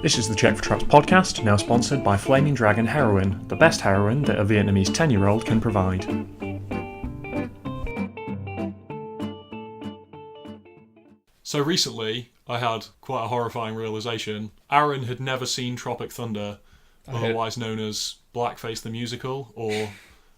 This is the Check for Traps podcast, now sponsored by Flaming Dragon Heroin, the best heroin that a Vietnamese 10-year-old can provide. So recently, I had quite a horrifying realisation. Aaron had never seen Tropic Thunder, otherwise known as Blackface the Musical, or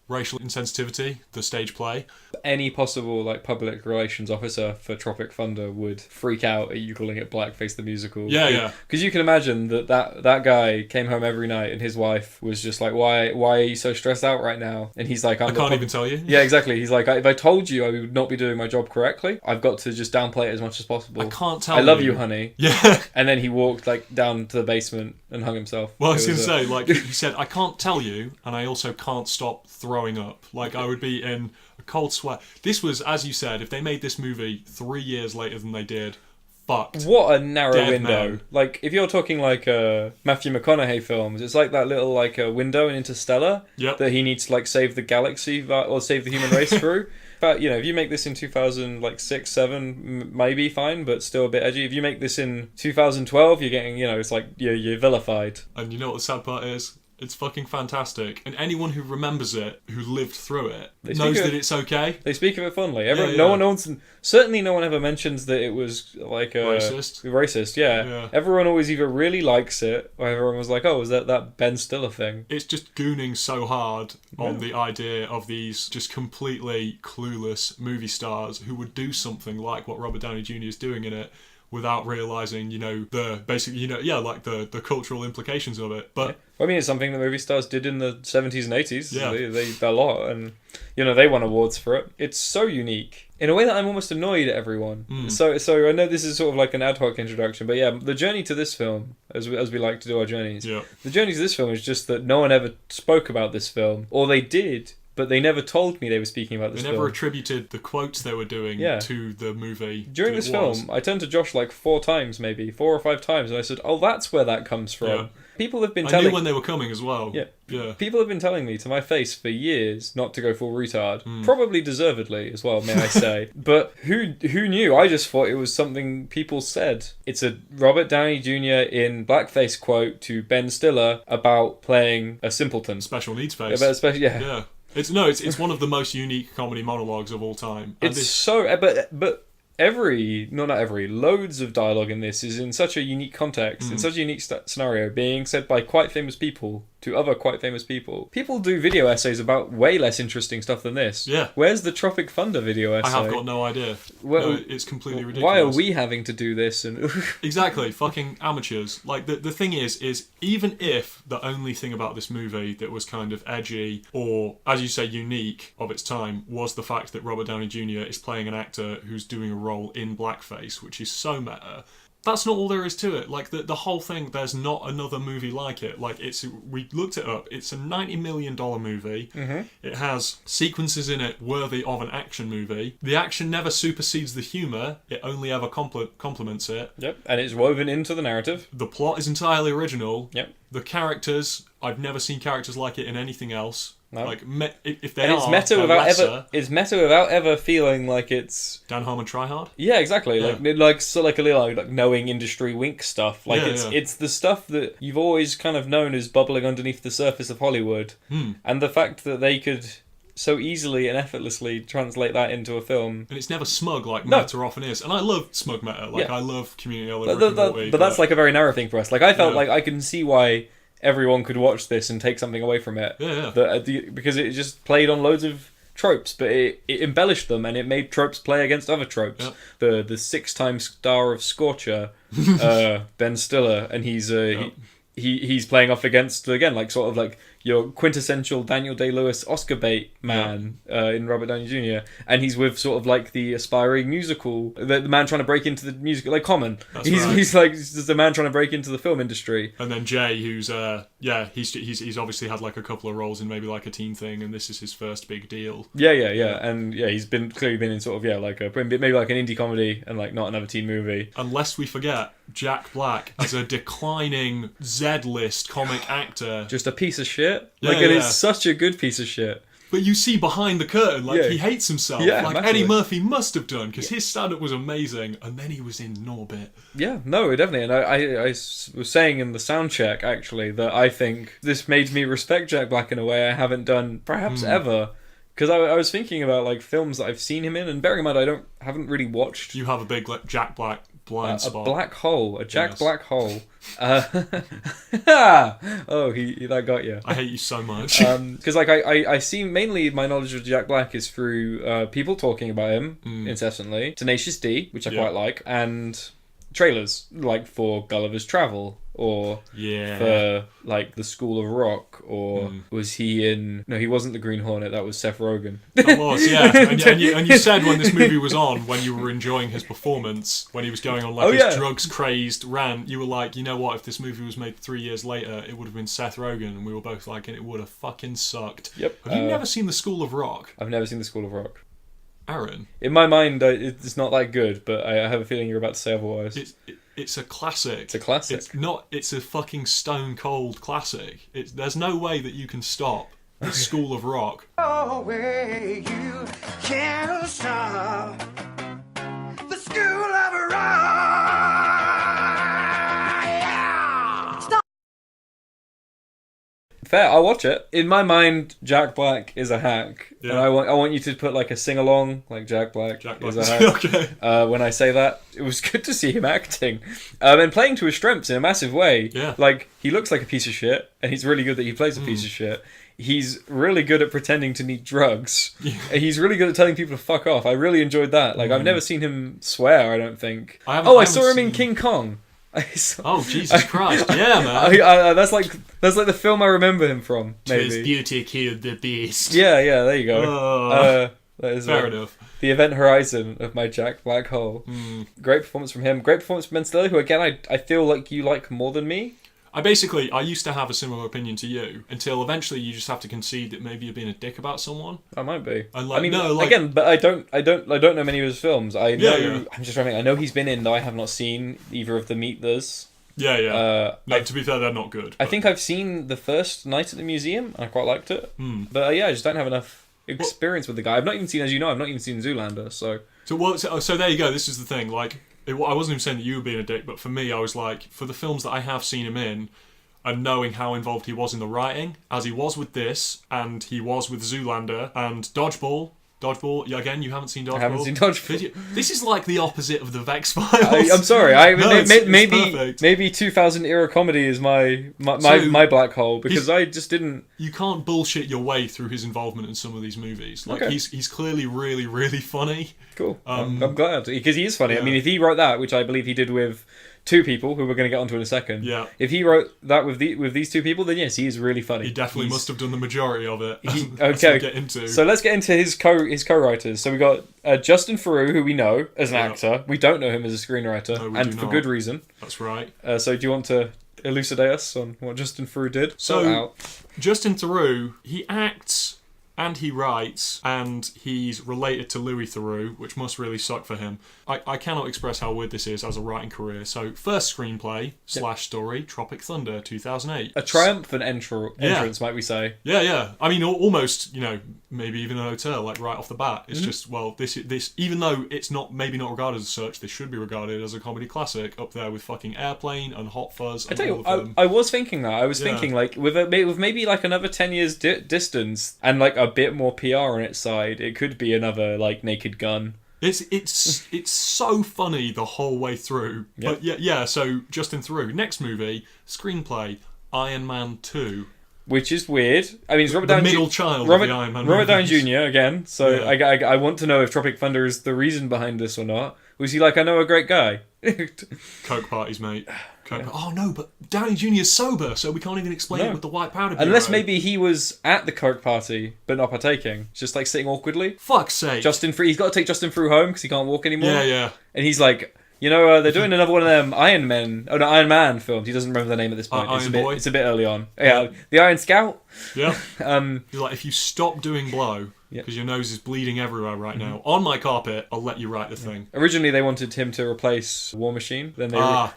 Racial Insensitivity, the stage play. Any possible public relations officer for Tropic Thunder would freak out at you calling it Blackface the Musical. Yeah. Because you can imagine that guy came home every night and his wife was just like, why are you so stressed out right now? And he's like, I can't even tell you. Yeah, exactly. He's like, if I told you I would not be doing my job correctly, I've got to just downplay it as much as possible. I can't tell you. I love you, honey. Yeah. And then he walked down to the basement and hung himself. Well, I was going to say, he said, I can't tell you, and I also can't stop throwing up. I would be in a cold sweat. This was, as you said, if they made this movie 3 years later than they did, fucked. What a narrow Dead window. man. If you're talking Matthew McConaughey films, it's like that little window in Interstellar that he needs to save the galaxy or save the human race through. But, if you make this in 2006, 7, maybe fine, but still a bit edgy. If you make this in 2012, you're getting, it's you're vilified. And you know what the sad part is? It's fucking fantastic. And anyone who remembers it, who lived through it, knows that it's okay. They speak of it fondly. Certainly no one ever mentions that it was Racist, yeah. Everyone always either really likes it, or everyone was like, oh, is that Ben Stiller thing? It's just gooning so hard on the idea of these just completely clueless movie stars who would do something like what Robert Downey Jr. is doing in it, without realising, the cultural implications of it. But it's something that movie stars did in the 70s and 80s. Yeah. They a lot, and they won awards for it. It's so unique in a way that I'm almost annoyed at everyone. So I know this is sort of an ad hoc introduction, but yeah, the journey to this film, as we like to do our journeys. Yeah. The journey to this film is just that no one ever spoke about this film, or they did, but they never told me they were speaking about this film. They never attributed the quotes they were doing to the movie. During this film, I turned to Josh 4 or 5 times, and I said, oh, that's where that comes from. Yeah. People have been I knew when they were coming as well. Yeah. People have been telling me to my face for years not to go full retard. Probably deservedly as well, may I say. But who knew? I just thought it was something people said. It's a Robert Downey Jr. in blackface quote to Ben Stiller about playing a simpleton. Special needs face. Yeah. It's one of the most unique comedy monologues of all time. And loads of dialogue in this is in such a unique context, in such a unique scenario, being said by quite famous people to other quite famous people. People do video essays about way less interesting stuff than this. Yeah. Where's the Tropic Thunder video essay? I have got no idea. It's completely ridiculous. Why are we having to do this? And Exactly, fucking amateurs. The thing is even if the only thing about this movie that was kind of edgy or, as you say, unique of its time was the fact that Robert Downey Jr. is playing an actor who's doing a role in blackface, which is so meta. That's not all there is to it. The whole thing, there's not another movie like it. We looked it up. It's a $90 million movie. Mm-hmm. It has sequences in it worthy of an action movie. The action never supersedes the humour. It only ever complements it. Yep, and it's woven into the narrative. The plot is entirely original. Yep. The characters, I've never seen characters like it in anything else. No. If they and are, it's meta without ever feeling like it's Dan Harmon try hard. Yeah, exactly. Yeah. A little knowing industry wink stuff. It's the stuff that you've always kind of known as bubbling underneath the surface of Hollywood, and the fact that they could so easily and effortlessly translate that into a film. And it's never smug meta often is. And I love smug meta. I love Community. I love Rick and Morty, but that's a very narrow thing for us. I felt like I can see why everyone could watch this and take something away from it. Yeah. Because it just played on loads of tropes, but it embellished them and it made tropes play against other tropes. Yep. The 6-time star of Scorcher, Ben Stiller, and he's he's playing off against, again, your quintessential Daniel Day-Lewis Oscar bait man in Robert Downey Jr. And he's with the aspiring musical, the man trying to break into the musical, Common. He's just the man trying to break into the film industry. And then Jay, who's he's obviously had a couple of roles in maybe a teen thing, and this is his first big deal. Yeah. And he's clearly been in maybe an indie comedy and not another teen movie. Unless we forget Jack Black as a declining Z-list comic actor. Just a piece of shit. It is such a good piece of shit. But you see behind the curtain, like, he hates himself. Yeah, like, massively. Eddie Murphy must have done, because his stand-up was amazing, and then he was in Norbit. Yeah, no, definitely. And I was saying in the sound check, actually, that I think this made me respect Jack Black in a way I haven't done perhaps ever. Because I was thinking about, like, films that I've seen him in, and bearing in mind I haven't really watched... You have a big, like, Jack Black blind spot. A black hole. A Jack Black hole. That got you. I hate you so much. Because like I see mainly my knowledge of Jack Black is through people talking about him incessantly. Tenacious D, which I quite like, and trailers like for Gulliver's Travel or for like The School of Rock, or was he in? No, he wasn't the Green Hornet. That was Seth Rogen. That was, yeah. And you said when this movie was on, when you were enjoying his performance, when he was going on like his drugs crazed rant, you were like, you know what? If this movie was made 3 years later, it would have been Seth Rogen, and we were both like, and it would have fucking sucked. Yep. Have you never seen The School of Rock? I've never seen The School of Rock. Aaron, in my mind, it's not that good, but I have a feeling you're about to say otherwise. It's a classic. It's a classic. It's a fucking stone cold classic. There's no way that you can stop The School of Rock. No way you can stop the School of Rock. Fair, I'll watch it. In my mind, Jack Black is a hack. Yeah. And I want you to put like a sing-along, like Jack Black is a hack. Okay. When I say that, it was good to see him acting. And playing to his strengths in a massive way. Yeah. Like, he looks like a piece of shit, and he's really good that he plays a piece of shit. He's really good at pretending to need drugs. Yeah. He's really good at telling people to fuck off. I really enjoyed that. Like, I've never seen him swear, I don't think. I saw him in King Kong. Oh, Jesus Christ. Yeah, man. That's like the film I remember him from, maybe. 'Twas beauty killed the beast. Yeah, there you go. That is fair enough. The event horizon of my Jack Black hole. Great performance from him. Great performance from Ben Stiller, who, again, I feel like you like more than me. I used to have a similar opinion to you until eventually you just have to concede that maybe you're being a dick about someone. I might be. And again, but I don't know many of his films. I know. I'm just trying to think. I know he's been in, though I have not seen either of the Meet Those. Yeah. To be fair, they're not good. I think I've seen the first Night at the Museum, and I quite liked it. But I just don't have enough experience with the guy. I've not even seen, as you know, I've not even seen Zoolander. So there you go. This is the thing. Like, I wasn't even saying that you were being a dick, but for me, I was like, for the films that I have seen him in, and knowing how involved he was in the writing, as he was with this, and he was with Zoolander, and Dodgeball, again, you haven't seen Dodgeball? I haven't seen Dodgeball. This is like the opposite of the Vex Files. I'm sorry. It's maybe 2000 era comedy is my black hole, because I just didn't. You can't bullshit your way through his involvement in some of these movies. Like, he's clearly really, really funny. Cool. I'm glad, because he is funny. Yeah. I mean, if he wrote that, which I believe he did with two people who we're going to get onto in a second. Yeah. If he wrote that with these two people, then yes, he is really funny. He definitely must have done the majority of it. Okay. Get into. So let's get into his co-writers. So we got Justin Theroux, who we know as an actor. We don't know him as a screenwriter, and for good reason. That's right. So do you want to elucidate us on what Justin Theroux did? So Justin Theroux, he acts and he writes, and he's related to Louis Theroux, which must really suck for him. I cannot express how weird this is as a writing career. So, first screenplay / story, Tropic Thunder, 2008. A triumphant entrance, might we say. Yeah. I mean, almost, maybe even a hotel, like right off the bat. It's just, well, this, even though it's maybe not regarded as such, this should be regarded as a comedy classic, up there with fucking Airplane and Hot Fuzz. And I tell you, I was thinking that. I was thinking, like, with maybe like another 10 years distance and like a bit more PR on its side, it could be another like Naked Gun. It's so funny the whole way through. Yep. But so Justin Theroux, next movie, screenplay, Iron Man 2. Which is weird. I mean, it's Robert the Downey middle child of the Iron Man Robert Downey Jr. again. So I want to know if Tropic Thunder is the reason behind this or not. Was he like, I know a great guy? Coke parties, mate. Oh no, but Downey Jr. is sober, so we can't even explain it with the white powder. Unless maybe he was at the Coke party, but not partaking. Just like sitting awkwardly. Fuck's sake. He's got to take Justin Theroux home because he can't walk anymore. Yeah. And he's like, they're doing another one of them Iron Man films. He doesn't remember the name at this point. It's a bit early on. Yeah, the Iron Scout. Yeah. You're like, if you stop doing blow, because your nose is bleeding everywhere right now. On my carpet, I'll let you write the thing. Originally, they wanted him to replace War Machine. Then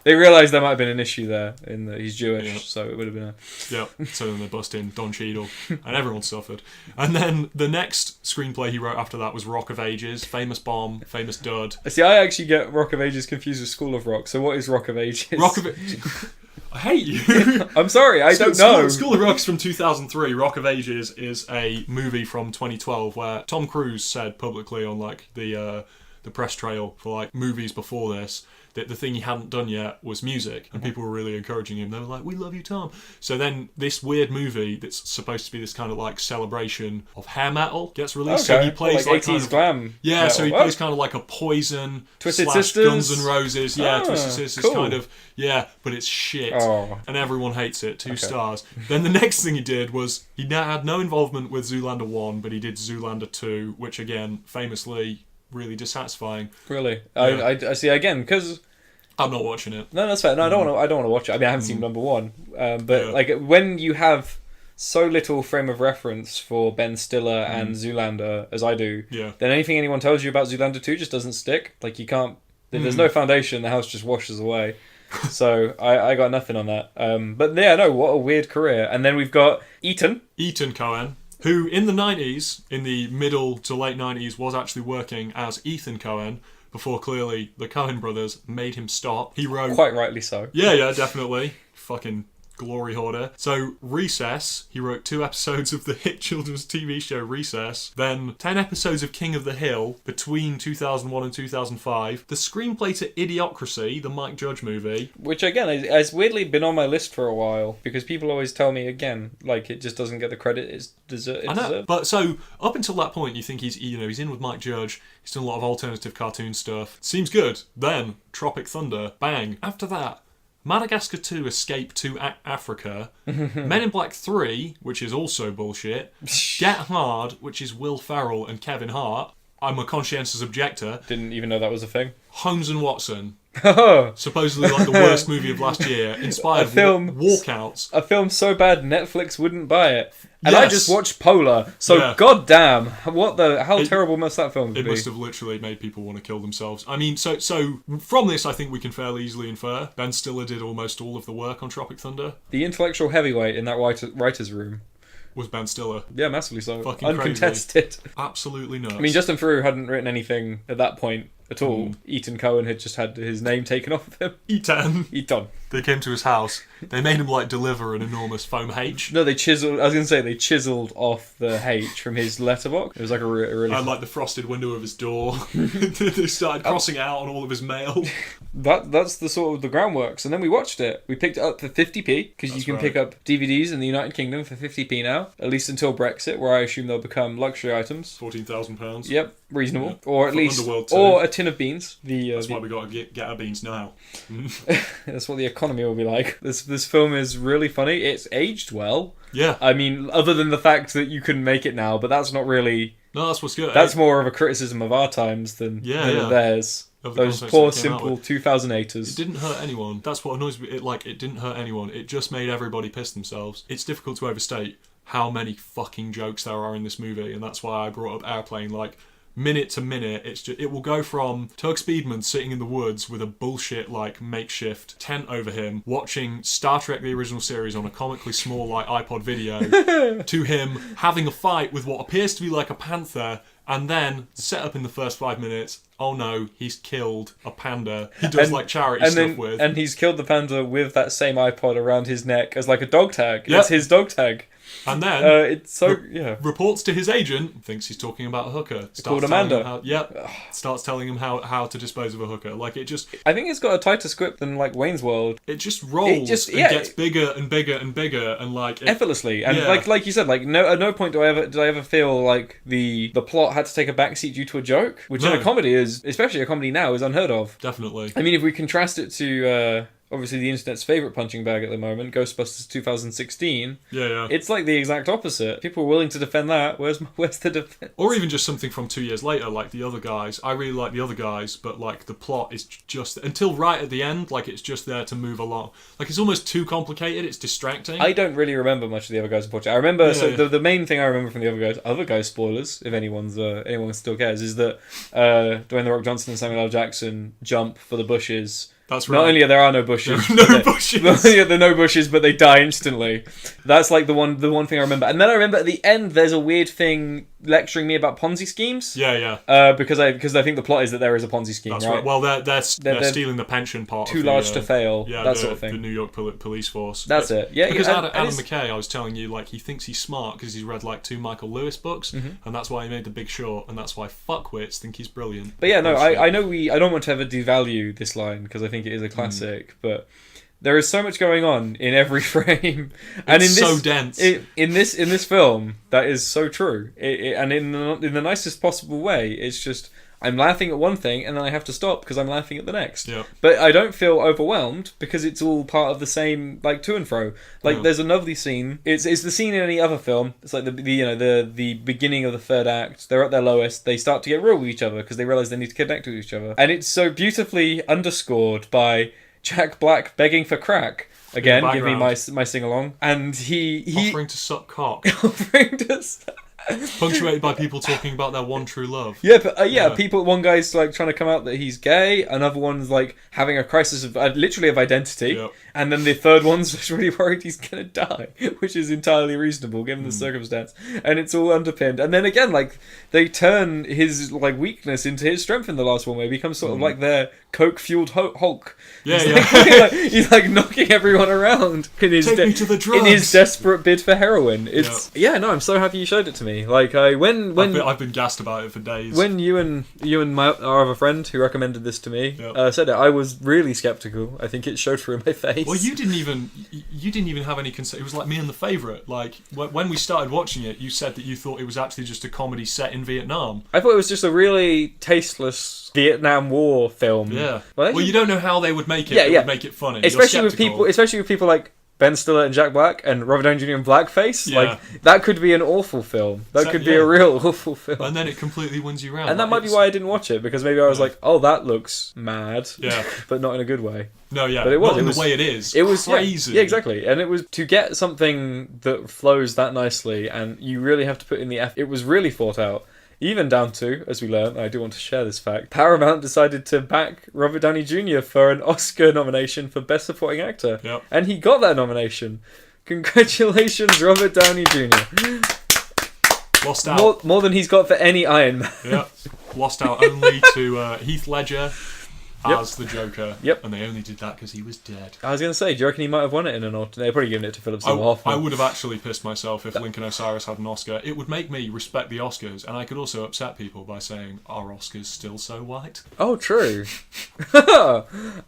they realised there might have been an issue there in that he's Jewish, so it would have been a... Yep, so then they bust in Don Cheadle, and everyone suffered. And then the next screenplay he wrote after that was Rock of Ages, famous bomb, famous dud. See, I actually get Rock of Ages confused with School of Rock, so what is Rock of Ages? Rock of I hate you. I'm sorry, I don't know. School of Rock is from 2003. Rock of Ages is a movie from 2012 where Tom Cruise said publicly on like the press trail for like movies before this that the thing he hadn't done yet was music, and people were really encouraging him. They were like, "We love you, Tom." So then this weird movie that's supposed to be this kind of like celebration of hair metal gets released. Okay. So he plays like 80s kind of, glam. yeah, metal. so he plays kind of like a Poison Twisted / Sisters? Guns N' Roses. Yeah, Twisted Sisters cool. kind of. Yeah, but it's shit. Oh. And everyone hates it. 2 stars. Then the next thing he did was he had no involvement with Zoolander 1, but he did Zoolander 2, which again, famously, really dissatisfying. Really? Yeah. I see, again, because... I'm not watching it. No, that's fair. No, I don't want to watch it. I mean, I haven't seen number 1. But like when you have so little frame of reference for Ben Stiller and Zoolander, as I do, then anything anyone tells you about Zoolander 2 just doesn't stick. Like you can't... There's no foundation. The house just washes away. So I got nothing on that. But yeah, no, what a weird career. And then we've got Ethan Cohen, who in the 90s, in the middle to late 90s, was actually working as Ethan Cohen before clearly the Coen brothers made him stop. He wrote... Quite rightly so. Yeah, definitely. Fucking glory hoarder. So Recess, he wrote 2 episodes of the hit children's TV show Recess, then 10 episodes of King of the Hill between 2001 and 2005, the screenplay to Idiocracy, the Mike Judge movie. Which again has weirdly been on my list for a while, because people always tell me again, like it just doesn't get the credit it deserves. I know, but so up until that point you think he's in with Mike Judge, he's done a lot of alternative cartoon stuff. Seems good. Then Tropic Thunder, bang. After that, Madagascar 2 Escape to Africa, Men in Black 3, which is also bullshit, Get Hard, which is Will Ferrell and Kevin Hart, I'm a conscientious objector, Didn't even know that was a thing. Holmes and Watson, supposedly like the worst movie of last year, inspired walkouts. A film so bad Netflix wouldn't buy it. And Yes. I just watched Polar, so goddamn, how terrible must that film be? It must have literally made people want to kill themselves. I mean, so from this, I think we can fairly easily infer Ben Stiller did almost all of the work on Tropic Thunder. The intellectual heavyweight in that writer's room was Ben Stiller. Yeah, massively so. Fucking uncontested. Crazy. Absolutely nuts. I mean, Justin Theroux hadn't written anything at that point at all. Ethan Cohen had just had his name taken off of him. Ethan. They came to his house. They made him like deliver an enormous foam H. No, they chiseled. I was going to say they chiseled off the H from his letterbox. It was like a really. And like the frosted window of his door. They started crossing it out on all of his mail. That's the sort of the groundworks. And then we watched it. We picked it up for 50p because you can pick up DVDs in the United Kingdom for 50p now, at least until Brexit, where I assume they'll become luxury items. £14,000. Yep, reasonable. Yeah. Or at least, Underworld or a tin of beans. That's why we got to get our beans now. That's what the economy will be like. This film is really funny. It's aged well. Yeah. I mean, other than the fact that you couldn't make it now, but that's not really... No, that's what's good. That's more of a criticism of our times than theirs. Those poor, simple 2008ers. It didn't hurt anyone. That's what annoys me. It didn't hurt anyone. It just made everybody piss themselves. It's difficult to overstate how many fucking jokes there are in this movie, and that's why I brought up Airplane. Like, minute to minute, it will go from Tug Speedman sitting in the woods with a bullshit like makeshift tent over him, watching Star Trek the original series on a comically small like iPod video, to him having a fight with what appears to be like a panther, and then set up in the first 5 minutes, oh no, he's killed a panda he does like charity stuff with. And he's killed the panda with that same iPod around his neck as like a dog tag. Yep. It's his dog tag. And then reports to his agent, thinks he's talking about a hooker. Called Amanda. Starts telling him how to dispose of a hooker. Like it just... I think it's got a tighter script than like Wayne's World. It just rolls and gets bigger and bigger and bigger and like... effortlessly. And like you said, like at no point did I ever feel like the plot had to take a backseat due to a joke, which in a comedy is, especially a comedy now, is unheard of. Definitely. I mean, if we contrast it to... obviously the internet's favourite punching bag at the moment, Ghostbusters 2016. Yeah. It's like the exact opposite. People are willing to defend that. Where's the defense? Or even just something from 2 years later, like The Other Guys. I really like The Other Guys, but like the plot is just until right at the end, like it's just there to move along. Like it's almost too complicated. It's distracting. I don't really remember much of The Other Guys, unfortunately. I remember the main thing I remember from The Other Guys spoilers, if anyone still cares, is that Dwayne The Rock Johnson and Samuel L. Jackson jump for the bushes. That's right. Not only are there no bushes, There are no bushes. Not only are there no bushes, but they die instantly. That's like the one thing I remember. And then I remember at the end, there's a weird thing lecturing me about Ponzi schemes. Yeah. Because I think the plot is that there is a Ponzi scheme. That's right. Well, they're stealing the pension part. Too large to fail. Yeah, that sort of thing. The New York police force. That's it. Yeah. Because Adam McKay, I was telling you, like he thinks he's smart because he's read like 2 Michael Lewis books, and that's why he made The Big Short, and that's why fuckwits think he's brilliant. But yeah, no, I know I don't want to ever devalue this line because I think it is a classic, but there is so much going on in every frame, and it's so dense. In this film, that is so true, and in the nicest possible way. It's just I'm laughing at one thing, and then I have to stop because I'm laughing at the next. Yeah. But I don't feel overwhelmed because it's all part of the same, like, to and fro. Like, there's a lovely scene. It's the scene in any other film. It's like the beginning of the third act. They're at their lowest. They start to get real with each other because they realize they need to connect with each other, and it's so beautifully underscored by Jack Black begging for crack. Again, give me my sing along, and he offering to suck cock, offering to. Punctuated by people talking about their one true love. Yeah, but people. One guy's like trying to come out that he's gay. Another one's like having a crisis of literally of identity, and then the third one's just really worried he's gonna die, which is entirely reasonable given the circumstance. And it's all underpinned. And then again, like they turn his like weakness into his strength in the last one, where he becomes sort of like their coke-fueled Hulk. He's like knocking everyone around in his Take me to the drugs. In his desperate bid for heroin. It's I'm so happy you showed it to me. Like when I've been gassed about it for days. When you and our other friend who recommended this to me said it, I was really skeptical. I think it showed through my face. Well, you didn't even have any concern. It was like me and The Favourite. Like when we started watching it, you said that you thought it was actually just a comedy set in Vietnam. I thought it was just a really tasteless Vietnam War film. Yeah. Well, you don't know how they would make it. They would make it funny, especially with people like Ben Stiller and Jack Black and Robert Downey Jr. in blackface. Yeah. Like that could be an awful film. That could be a real awful film. And then it completely wins you around. And that might be why I didn't watch it, because maybe I was like, oh, that looks mad. Yeah. But not in a good way. No, yeah. But it was. Not in the way it is. It was crazy. Yeah, exactly. And it was to get something that flows that nicely, and you really have to put in the effort. It was really thought out. Even down to, as we learned, I do want to share this fact, Paramount decided to back Robert Downey Jr. for an Oscar nomination for Best Supporting Actor. Yep. And he got that nomination. Congratulations, Robert Downey Jr. Lost out. More than he's got for any Iron Man. Yep. Lost out only to Heath Ledger as the Joker. Yep. And they only did that because he was dead. I was going to say, do you reckon he might have won it in an alternate? They've probably given it to Philip Seymour Hoffman. I would have actually pissed myself if Lincoln Osiris had an Oscar. It would make me respect the Oscars, and I could also upset people by saying, are Oscars still so white? Oh, true.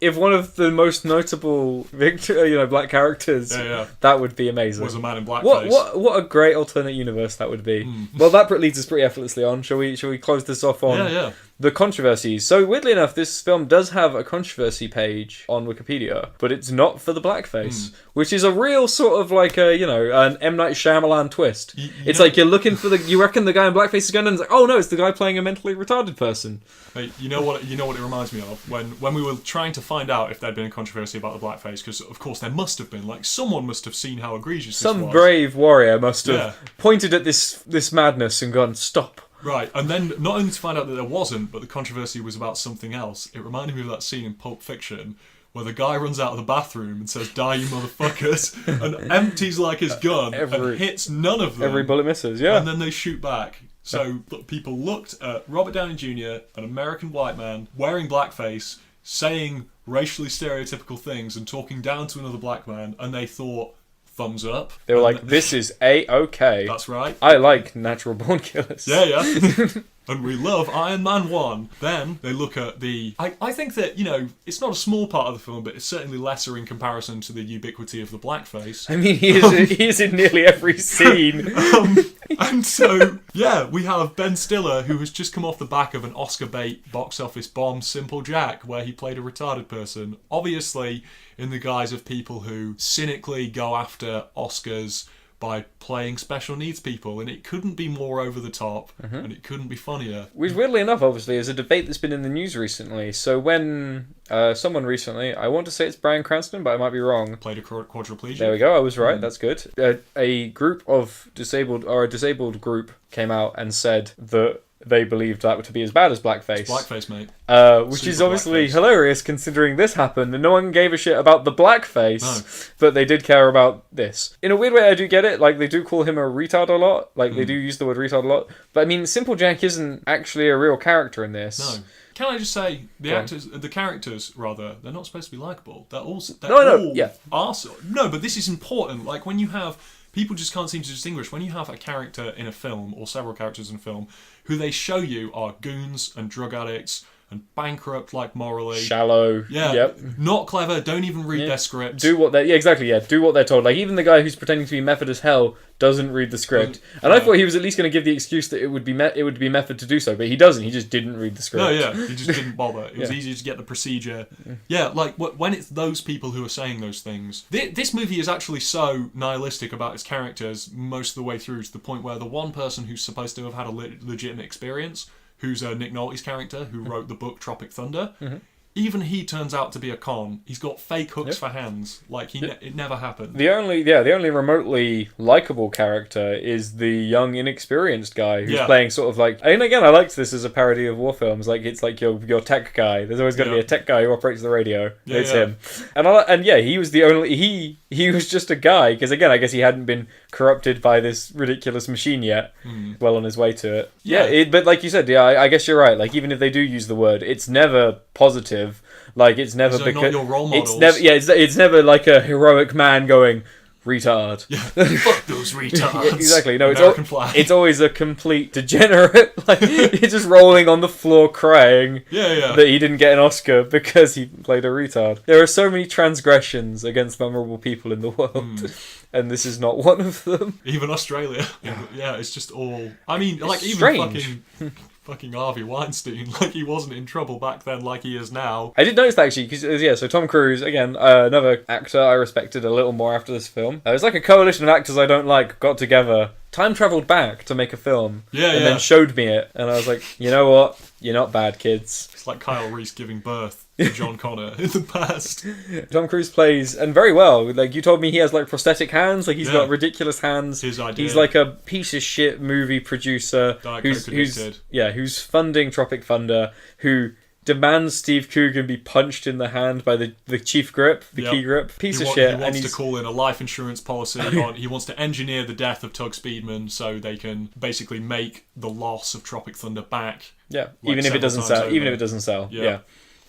If one of the most notable black characters, that would be amazing. Was a man in blackface. What a great alternate universe that would be. Well, that leads us pretty effortlessly on. Shall we close this off on the controversies? So weirdly enough, this film does have a controversy page on Wikipedia, but it's not for the blackface, which is a real sort of like an M. Night Shyamalan twist. It's like you're looking for you reckon the guy in blackface is going, and it's like, oh no, it's the guy playing a mentally retarded person. Hey, you know what it reminds me of? When we were trying to find out if there'd been a controversy about the blackface, because of course there must have been. Like someone must have seen how egregious this was. Some brave warrior must have pointed at this madness and gone, stop. Right, and then not only to find out that there wasn't, but the controversy was about something else. It reminded me of that scene in Pulp Fiction where the guy runs out of the bathroom and says, "Die, you motherfuckers," and empties like his gun and hits none of them. Every bullet misses, yeah. And then they shoot back. So people looked at Robert Downey Jr., an American white man, wearing blackface, saying racially stereotypical things and talking down to another black man, and they thought, thumbs up. They were like, this is A-okay. That's right. I like natural born killers. Yeah. and we love Iron Man 1. Then they look at the... I think that, it's not a small part of the film, but it's certainly lesser in comparison to the ubiquity of the blackface. I mean, he is in nearly every scene. And so, we have Ben Stiller, who has just come off the back of an Oscar bait box office bomb, Simple Jack, where he played a retarded person. Obviously, in the guise of people who cynically go after Oscars by playing special needs people, and it couldn't be more over the top, and it couldn't be funnier. Which, weirdly enough, obviously, is a debate that's been in the news recently. So when someone recently, I want to say it's Bryan Cranston, but I might be wrong. Played a quadriplegic. There we go, I was right, that's good. A group of a disabled group came out and said that they believed that to be as bad as blackface. It's blackface, mate. Which Super is obviously blackface. Hilarious considering this happened and no one gave a shit about the blackface. No. But they did care about this. In a weird way, I do get it. Like, they do call him a retard a lot. Like, they do use the word retard a lot. But, I mean, Simple Jack isn't actually a real character in this. No. Can I just say, the characters, they're not supposed to be likeable. They're all arsehole. No, but this is important. Like, when you have... People just can't seem to distinguish. When you have a character in a film, or several characters in a film, who they show you are goons and drug addicts and bankrupt, like, morally. Shallow. Yeah. Yep. Not clever, don't even read their scripts. Do what they're... Yeah, exactly, yeah. Do what they're told. Like, even the guy who's pretending to be method as hell doesn't read the script. And I thought he was at least going to give the excuse that it would be method to do so, but he doesn't. He just didn't read the script. No, he just didn't bother. It was easier to get the procedure. Yeah, like, when it's those people who are saying those things... This movie is actually so nihilistic about its characters most of the way through, to the point where the one person who's supposed to have had a legitimate experience, who's Nick Nolte's character, who wrote the book Tropic Thunder, even he turns out to be a con. He's got fake hooks for hands. Like, it never happened. The only remotely likable character is the young, inexperienced guy who's playing sort of like... And again, I liked this as a parody of war films. Like, it's like your tech guy. There's always going to be a tech guy who operates the radio. It's him. And he was the only... He was just a guy, because again, I guess he hadn't been corrupted by this ridiculous machine yet. Well on his way to it. But like you said, I guess you're right. Like, even if they do use the word, it's never positive. Like, it's never because not your role models. It's never like a heroic man going retard. Yeah, fuck those retards. Exactly. No, it's always a complete degenerate. Like, he's just rolling on the floor crying that he didn't get an Oscar because he played a retard. There are so many transgressions against vulnerable people in the world. And this is not one of them. Even Australia. Yeah, it's just all... I mean, like, even strange. fucking Harvey Weinstein, like, he wasn't in trouble back then like he is now. I did notice that, actually, because, so Tom Cruise, again, another actor I respected a little more after this film. It was like a coalition of actors I don't like got together, time-travelled back to make a film, and then showed me it, and I was like, you know what? You're not bad, kids. It's like Kyle Reese giving birth to John Connor in the past. Tom Cruise plays, and very well. Like, you told me he has, like, prosthetic hands. Like, he's got ridiculous hands. His idea. He's like a piece of shit movie producer who's funding Tropic Thunder, who demands Steve Coogan be punched in the hand by the chief grip, key grip. Piece of shit. He wants to call in a life insurance policy. He wants to engineer the death of Tug Speedman so they can basically make the loss of Tropic Thunder back. Yeah, like, even if it doesn't sell. Yeah.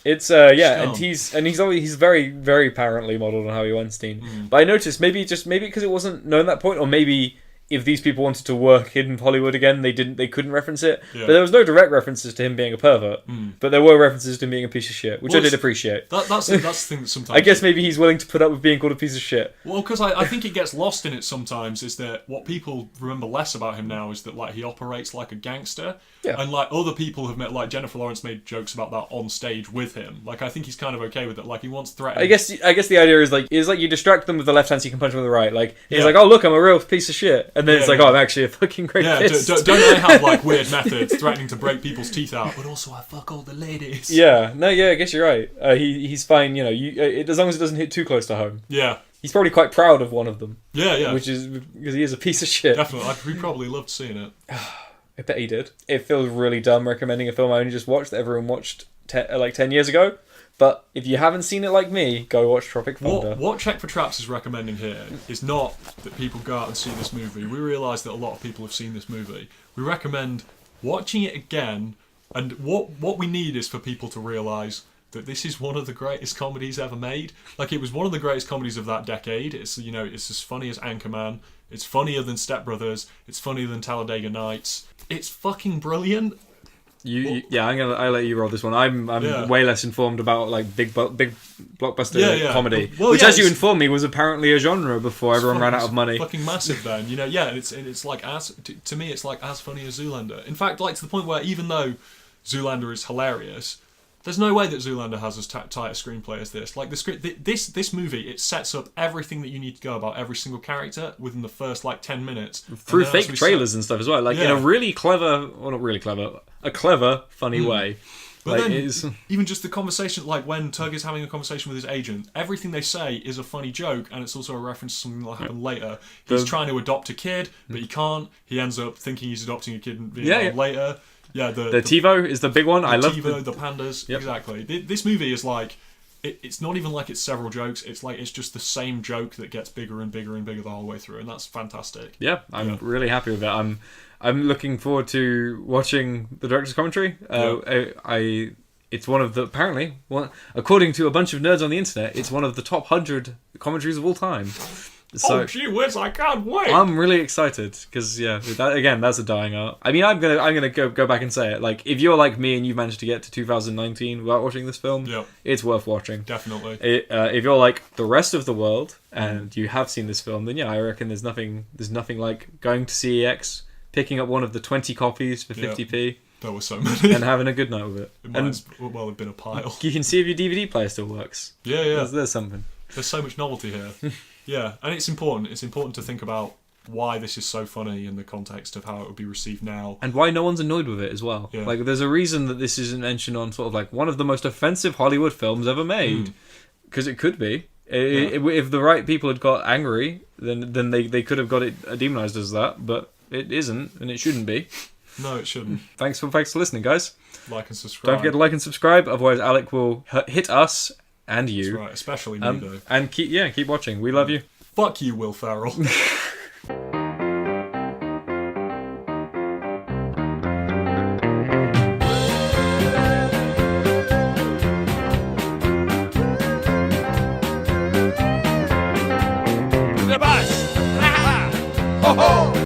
It's and he's very, very apparently modelled on Harvey Weinstein. But I noticed maybe because it wasn't known at that point, or maybe if these people wanted to work in Hollywood again, they couldn't reference it. Yeah. But there was no direct references to him being a pervert. But there were references to him being a piece of shit, which I did appreciate. That's the thing that sometimes... I guess maybe he's willing to put up with being called a piece of shit. Well, because I think it gets lost in it sometimes, is that what people remember less about him now is that, like, he operates like a gangster. Yeah. And, like, other people have met, like, Jennifer Lawrence made jokes about that on stage with him. Like, I think he's kind of okay with it. Like, he wants threatening... I guess the idea is like you distract them with the left hand so you can punch them with the right. Like, he's like, oh, look, I'm a real piece of shit. And then it's like, oh, I'm actually a fucking great fist. Don't I have, like, weird methods threatening to break people's teeth out, but also I fuck all the ladies. Yeah. No, yeah, I guess you're right. He's fine, as long as it doesn't hit too close to home. Yeah. He's probably quite proud of one of them. Yeah. Which is because he is a piece of shit. Definitely. We probably loved seeing it. I bet he did. It feels really dumb recommending a film I only just watched that everyone watched 10 years ago. But if you haven't seen it like me, go watch Tropic Thunder. What Check for Traps is recommending here is not that people go out and see this movie. We realise that a lot of people have seen this movie. We recommend watching it again, and what we need is for people to realise that this is one of the greatest comedies ever made. Like, it was one of the greatest comedies of that decade. It's it's as funny as Anchorman. It's funnier than Step Brothers. It's funnier than Talladega Nights. It's fucking brilliant. I'll let you roll this one. I'm way less informed about like big blockbuster comedy, which, as you informed me, was apparently a genre before everyone ran out of money. Fucking massive, then. You know, it's like to me, it's like as funny as Zoolander. In fact, like to the point where even though Zoolander is hilarious, there's no way that Zoolander has as tight a screenplay as this. Like the script, this movie, it sets up everything that you need to go about every single character within the first like 10 minutes through fake trailers and stuff as well. Like in a really clever, well, not really clever, a clever, funny way. But like, then, even just the conversation, like when Tug is having a conversation with his agent, everything they say is a funny joke, and it's also a reference to something that'll happen later. He's trying to adopt a kid, but he can't. He ends up thinking he's adopting a kid and being later. Yeah, the TiVo is the big one. I love TiVo, the pandas. Yep. Exactly. This movie is like, it's not even like it's several jokes. It's like it's just the same joke that gets bigger and bigger and bigger the whole way through, and that's fantastic. Yeah, I'm really happy with it. I'm looking forward to watching the director's commentary. It's one of the according to a bunch of nerds on the internet, it's one of the top 100 commentaries of all time. So, gee whiz, I can't wait. I'm really excited because that's a dying art. I mean, I'm gonna go back and say it. Like, if you're like me and you managed to get to 2019 without watching this film, it's worth watching. Definitely. If you're like the rest of the world and you have seen this film, then I reckon there's nothing like going to CEX, picking up one of the 20 copies for 50p. There were so many. And having a good night with it. It might as well have been a pile. You can see if your DVD player still works. Yeah. There's something. There's so much novelty here. Yeah, and it's important. It's important to think about why this is so funny in the context of how it would be received now. And why no one's annoyed with it as well. Yeah. Like, there's a reason that this isn't mentioned on sort of like one of the most offensive Hollywood films ever made. Because it could be. If the right people had got angry, then they could have got it demonized as that, but it isn't, and it shouldn't be. No, it shouldn't. Thanks for listening, guys. Like and subscribe. Don't forget to like and subscribe, otherwise Alec will hit us and you. That's right, especially me though. And keep watching. We love you. Fuck you, Will Ferrell.